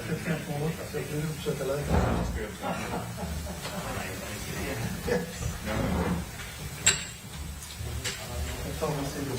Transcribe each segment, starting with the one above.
35,8 så jag får försöka läka. Jag tar en sida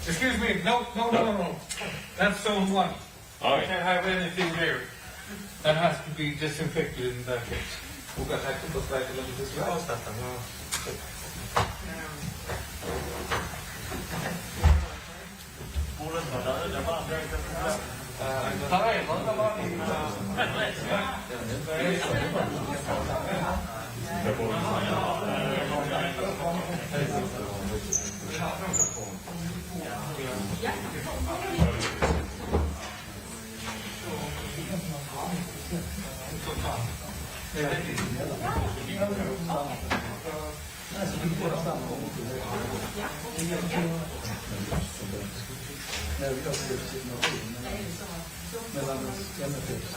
Excuse me, no. That's zone 1. All I right. can't have anything there. That has to be disinfected in that case. Och att här kan på lite besvär. mellan MFF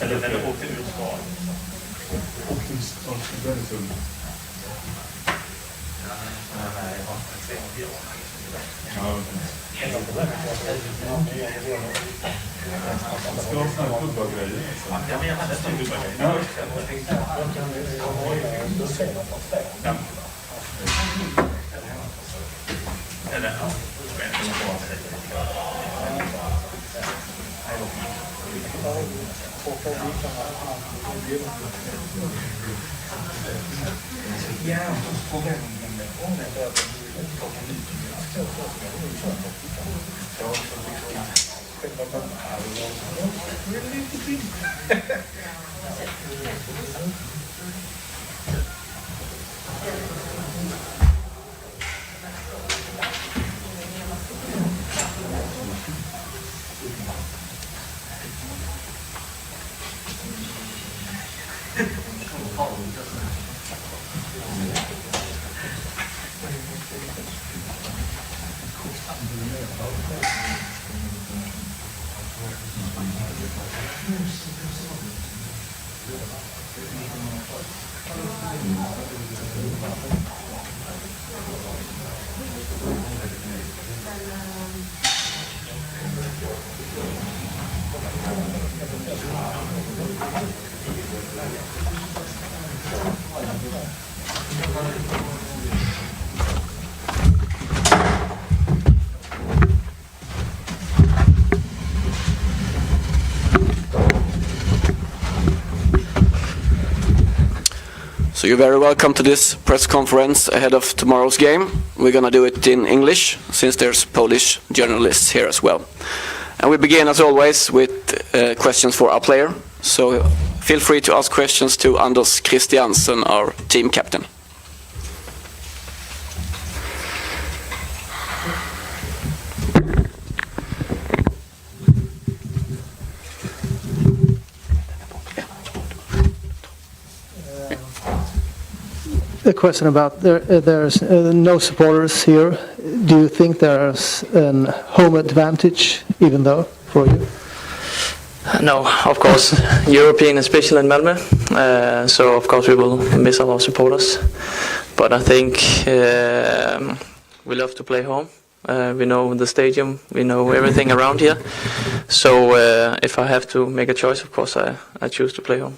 Eller den åkte ut skadad. Ska ha sådana här fotbollsgrejer. Ja, men jag hade en fotbollsgrej. Ja. Eller, ja. So you're very welcome to this press conference ahead of tomorrow's game. We're going to do it in English, since there's Polish journalists here as well. And we begin, as always, with questions for our player. So feel free to ask questions to Anders Christiansen, our team captain. A question about there's no supporters here. Do you think there's a home advantage, even though, for you? No, of course, European is special in Malmö, so of course we will miss our supporters. But I think we love to play home. We know the stadium, we know everything around here. So if I have to make a choice, of course I choose to play home.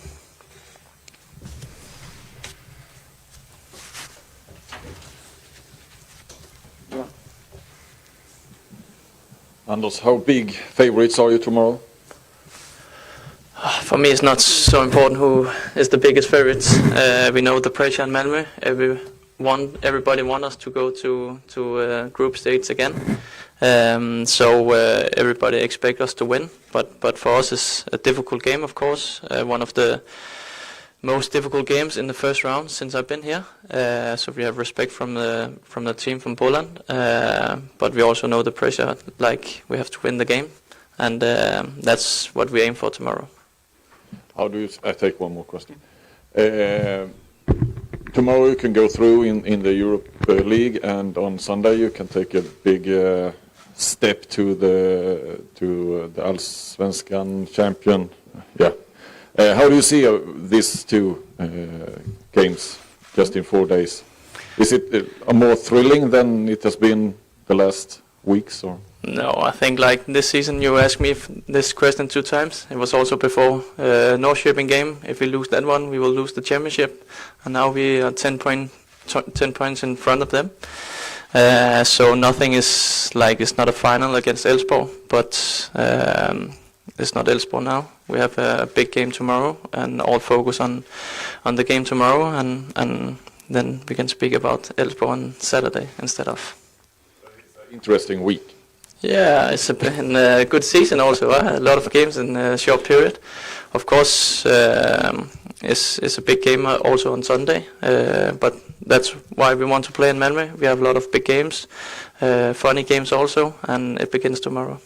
Anders, how big favorites are you tomorrow? For me, it's not so important who is the biggest favorites. We know the pressure in Malmö. Everybody wants us to go to group stage again. So everybody expects us to win. But for us, it's a difficult game, of course. One of the most difficult games in the first round since I've been here. So we have respect from the team from Poland. But we also know the pressure, like we have to win the game. And that's what we aim for tomorrow. How do you? I take one more question. Tomorrow you can go through in the Europa League, and on Sunday you can take a big step to the Allsvenskan champion. Yeah. How do you see these two games just in 4 days? Is it more thrilling than it has been the last weeks, or? No, I think like this season you asked me this question 2 times. It was also before Norrköping game. If we lose that one, we will lose the championship. And now we are 10 points in front of them. So nothing is like, it's not a final against Elfsborg, but it's not Elfsborg now. We have a big game tomorrow, and all focus on the game tomorrow, and then we can speak about Elfsborg on Saturday instead of. It's an interesting week. Yeah, it's been a good season also. A lot of games in a short period. Of course, it's a big game also on Sunday, but that's why we want to play in Malmö. We have a lot of big games, funny games also, and it begins tomorrow.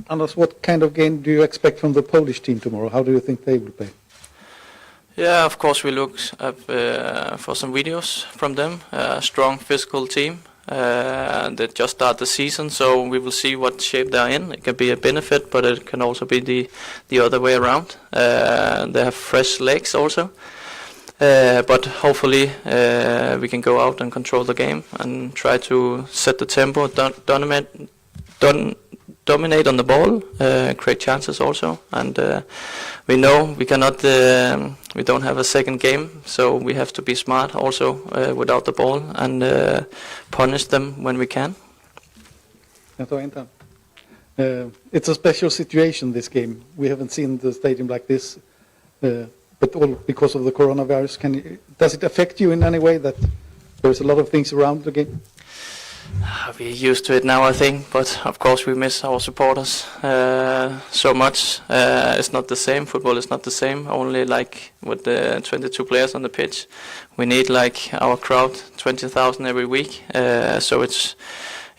Anders, what kind of game do you expect from the Polish team tomorrow? How do you think they will play? Yeah, of course we look up for some videos from them. Strong physical team. They just start the season, so we will see what shape they're in. It can be a benefit, but it can also be the other way around. They have fresh legs also. But hopefully we can go out and control the game and try to set the tempo, dominate on the ball, create chances also. And we know we cannot, we don't have a second game, so we have to be smart also without the ball and punish them when we can. It's a special situation, this game. We haven't seen the stadium like this, but all because of the coronavirus. Does it affect you in any way that there's a lot of things around the game? We're used to it now, I think, but of course we miss our supporters so much. It's not the same. Football is not the same. Only like with the 22 players on the pitch, we need like our crowd, 20,000 every week. So it's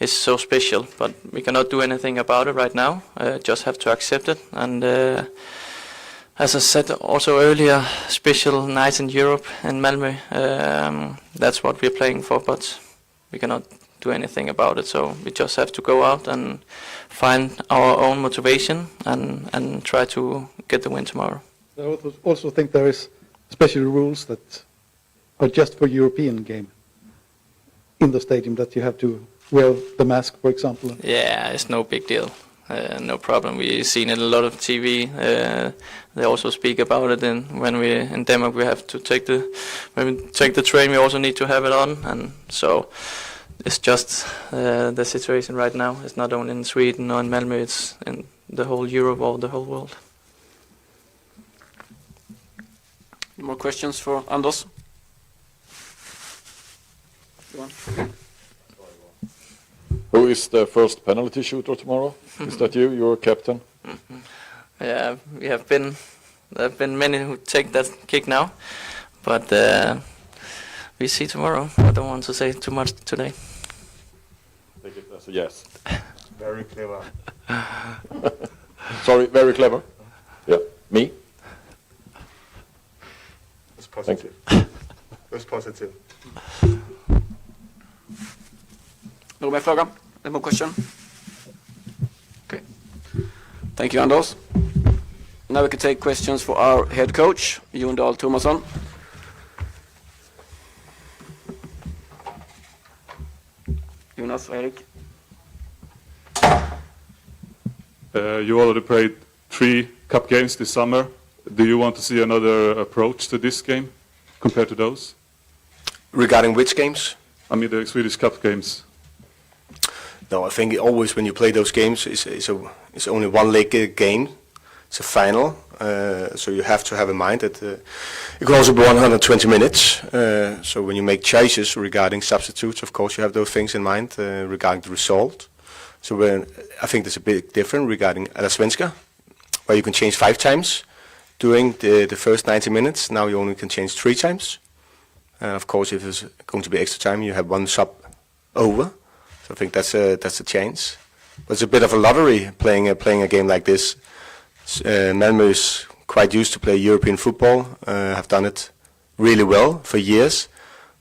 so special, but we cannot do anything about it right now. Just have to accept it. And as I said also earlier, special nights in Europe in Malmö. That's what we're playing for, but we cannot do anything about it, so we just have to go out and find our own motivation and try to get the win tomorrow. I also think there is special rules that are just for European game in the stadium, that you have to wear the mask, for example. Yeah, it's no big deal. No problem. We've seen it a lot of TV. They also speak about it, and when we in Denmark we have to when we take the train, we also need to have it on, and so it's just the situation right now. It's not only in Sweden or in Malmö, it's in the whole Europe or the whole world. More questions for Anders? Go on. Who is the first penalty shooter tomorrow? Is that you? You're captain. Yeah, there have been many who take that kick now, but we see tomorrow. I don't want to say too much today. Take it as a yes. Very clever. Sorry, very clever. Yeah, me? That's positive. That's positive. No more fråga? No more question? Okay. Thank you, Anders. Now we can take questions for our head coach, Jon Dahl Tomasson. Jonas, Erik. You already played 3 cup games this summer. Do you want to see another approach to this game compared to those? Regarding which games? I mean the Swedish Cup games. No, I think always when you play those games, it's only one leg game. It's a final, so you have to have in mind that it can also be 120 minutes. So when you make choices regarding substitutes, of course you have those things in mind regarding the result. So I think there's a big difference regarding Allsvenskan, where you can change 5 times during the first 90 minutes. Now you only can change 3 times. And of course, if there's going to be extra time, you have 1 sub over. So I think that's a change. But it's a bit of a lottery playing a game like this. Malmö is quite used to play European football. Have done it really well for years.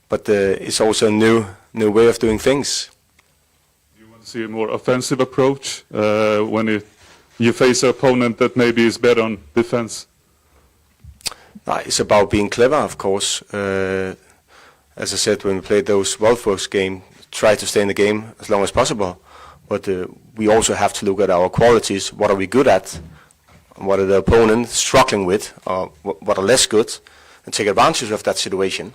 But it's also a new way of doing things. You want to see a more offensive approach when you face an opponent that maybe is better on defense? It's about being clever, of course. As I said, when we played those Wolfsburg game, try to stay in the game as long as possible. But we also have to look at our qualities. What are we good at? What are the opponent struggling with? Or what are less good? And take advantage of that situation.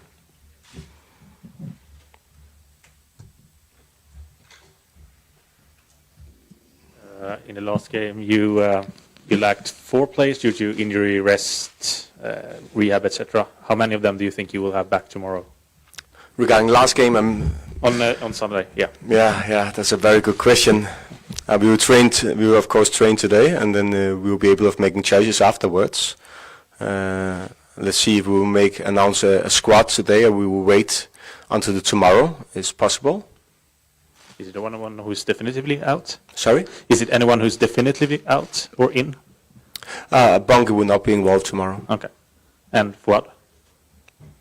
In the last game, you lacked 4 players due to injury, rest, rehab, etc. How many of them do you think you will have back tomorrow? Regarding last game, on Sunday, yeah. Yeah, that's a very good question. We were of course trained today, and then we will be able of making choices afterwards. Let's see if we will announce a squad today, or we will wait until tomorrow. Is possible. Is it anyone who's definitively out? Sorry? Is it anyone who's definitively out or in? Bunker will not be involved tomorrow. Okay. And what?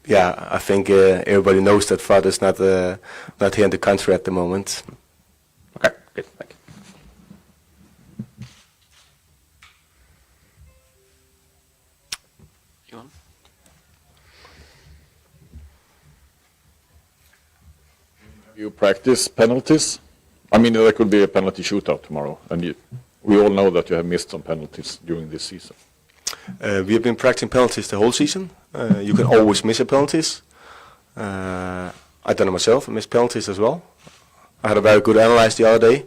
Yeah, I think everybody knows that father's not here in the country at the moment. Okay, good. Thank you. Johan? You practice penalties? I mean, there could be a penalty shootout tomorrow, and we all know that you have missed some penalties during this season. We have been practicing penalties the whole season. You can always miss a penalties. I've done it myself. I missed penalties as well. I had a very good analyze the other day.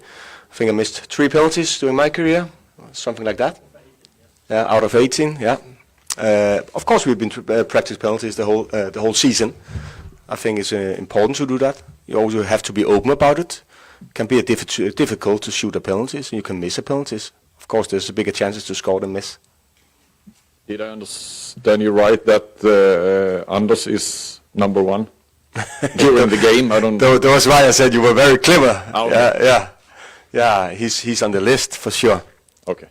I think I missed 3 penalties during my career, something like that. Out of 18, yeah. Of course, we've been practice penalties the whole season. I think it's important to do that. You also have to be open about it. It can be difficult to shoot a penalties, and you can miss a penalties. Of course, there's bigger chances to score than miss. Did I understand you right that Anders is number 1 during the game? I don't. That was why I said you were very clever. Okay. Yeah. He's on the list for sure. Okay.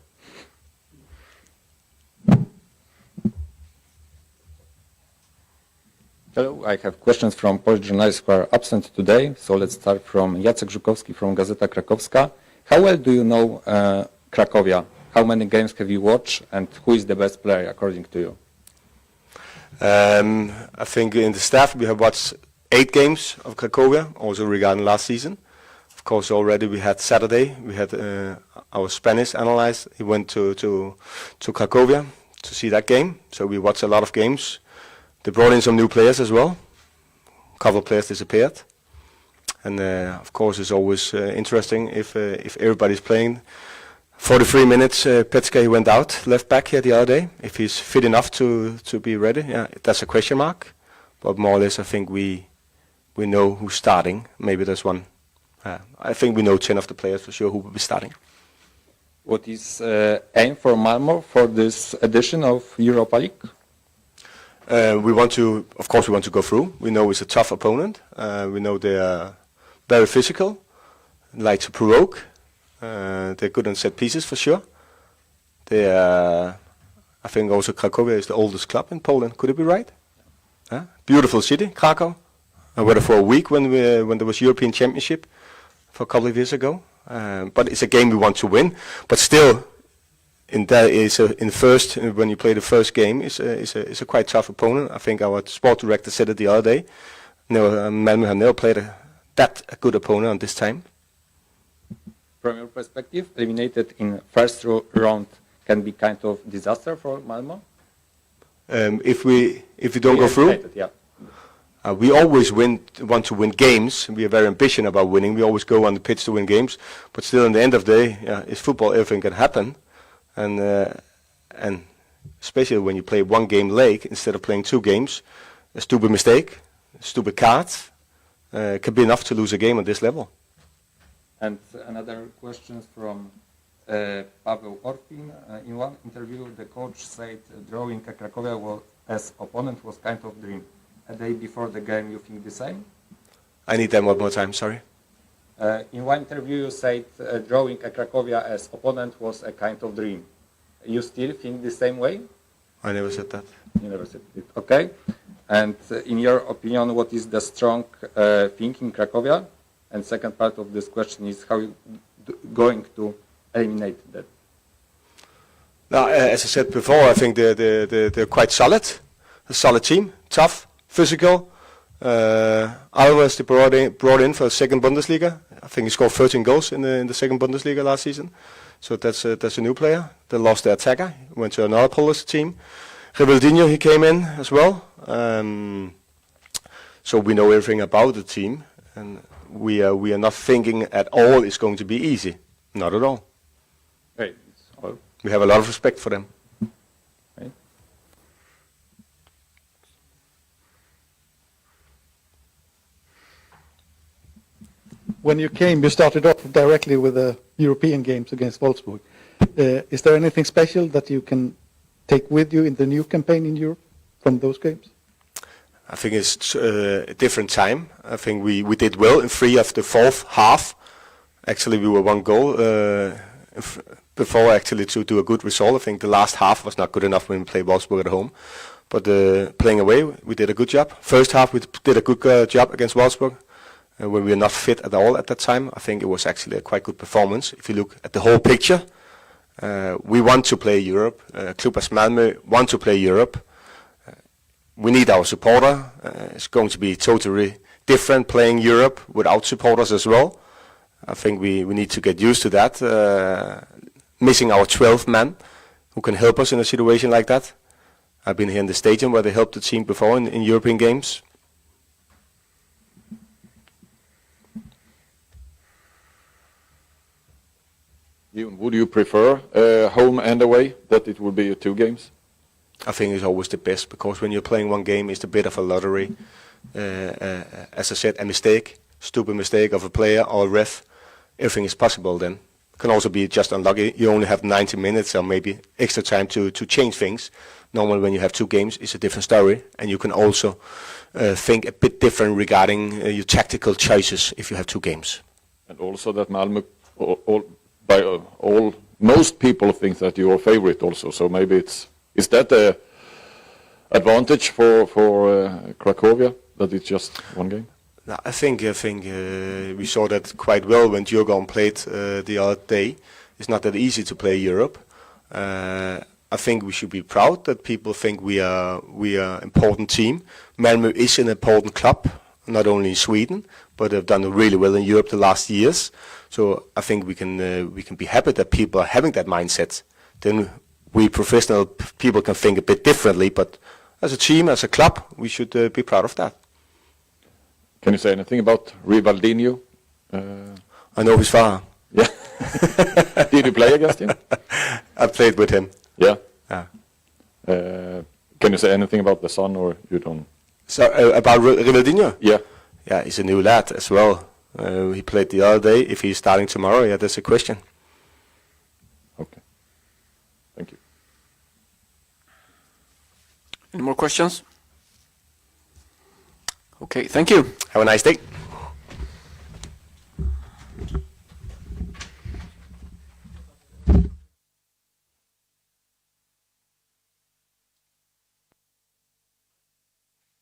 Hello, I have questions from Polish journalists who are absent today. So let's start from Jacek Żukowski from Gazeta Krakowska. How well do you know Cracovia? How many games have you watched, and who is the best player according to you? I think in the staff we have watched 8 games of Cracovia, also regarding last season. Of course, already we had Saturday, we had our Spanish analyst. He went to Cracovia to see that game, so we watched a lot of games. They brought in some new players as well. A couple of players disappeared. And of course it's always interesting if everybody's playing. 43 minutes, Petska, he went out, left back here the other day. If he's fit enough to be ready, yeah, that's a question mark. But more or less I think we know who's starting. Maybe there's one. I think we know 10 of the players for sure who will be starting. What is aim for Malmo for this edition of Europa League? Of course we want to go through. We know it's a tough opponent. We know they are very physical, like to provoke. They're good on set pieces for sure. I think also Cracovia is the oldest club in Poland. Could it be right? Beautiful city, Krakow. I went there for a week when there was European Championship for a couple of years ago. But it's a game we want to win. But still, when you play the first game, it's a quite tough opponent. I think our sport director said it the other day. Malmö have never played a good opponent on this time. From your perspective, eliminated in first round can be kind of disaster for Malmö? If we don't go through, yeah. We always want to win games. We are very ambitious about winning. We always go on the pitch to win games. But still, in the end of the day, it's football. Everything can happen, and especially when you play one game leg instead of playing 2 games, a stupid mistake, a stupid card, can be enough to lose a game on this level. And another question from Paweł Orpin. In one interview, the coach said drawing a Cracovia as opponent was kind of dream. A day before the game, you think the same? I need that one more time, sorry. In one interview, you said drawing a Cracovia as opponent was a kind of dream. You still think the same way? I never said that. You never said it. Okay. And in your opinion, what is the strong thing in Cracovia? And second part of this question is how you going to eliminate that? Now, as I said before, I think they're quite solid. A solid team, tough, physical. Alvarez they brought in for second Bundesliga. I think he scored 13 goals in the second Bundesliga last season. So that's a new player. They lost their attacker. He went to another Polish team. Rivaldinho, he came in as well. So we know everything about the team, and we are not thinking at all it's going to be easy. Not at all. Right. We have a lot of respect for them. Right. When you came, you started off directly with the European games against Wolfsburg. Is there anything special that you can take with you in the new campaign in Europe from those games? I think it's a different time. I think we did well in 3 of the 4th half. Actually, we were 1 goal before actually to do a good result. I think the last half was not good enough when we played Wolfsburg at home. But playing away, we did a good job. First half, we did a good job against Wolfsburg. When we were not fit at all at that time, I think it was actually a quite good performance. If you look at the whole picture, we want to play Europe. Club as Malmö want to play Europe. We need our supporter. It's going to be totally different playing Europe without supporters as well. I think we need to get used to that. Missing our 12th man who can help us in a situation like that. I've been here in the stadium where they helped the team before in European games. Would you prefer home and away, that it would be 2 games? I think it's always the best, because when you're playing one game, it's a bit of a lottery. As I said, a mistake, stupid mistake of a player or a ref, everything is possible then. Can also be just unlucky. You only have 90 minutes or maybe extra time to change things. Normally when you have 2 games, it's a different story, and you can also think a bit different regarding your tactical choices if you have 2 games. And also that Malmö, most people think that you're a favorite also, so maybe is that a advantage for Cracovia, that it's just 1 game? No, I think we saw that quite well when Djurgården played the other day. It's not that easy to play Europe. I think we should be proud that people think we are an important team. Malmö is an important club, not only in Sweden, but have done really well in Europe the last years. So I think we can be happy that people are having that mindset. Then we professional people can think a bit differently, but as a team, as a club, we should be proud of that. Can you say anything about Rivaldinho? I know his father. Yeah. Did you play against him? I played with him. Yeah. Yeah. Can you say anything about the son, or you don't? So about Rivaldinho? Yeah. Yeah, he's a new lad as well. He played the other day. If he's starting tomorrow, yeah, that's a question. Okay. Thank you. Any more questions? Okay, thank you. Have a nice day.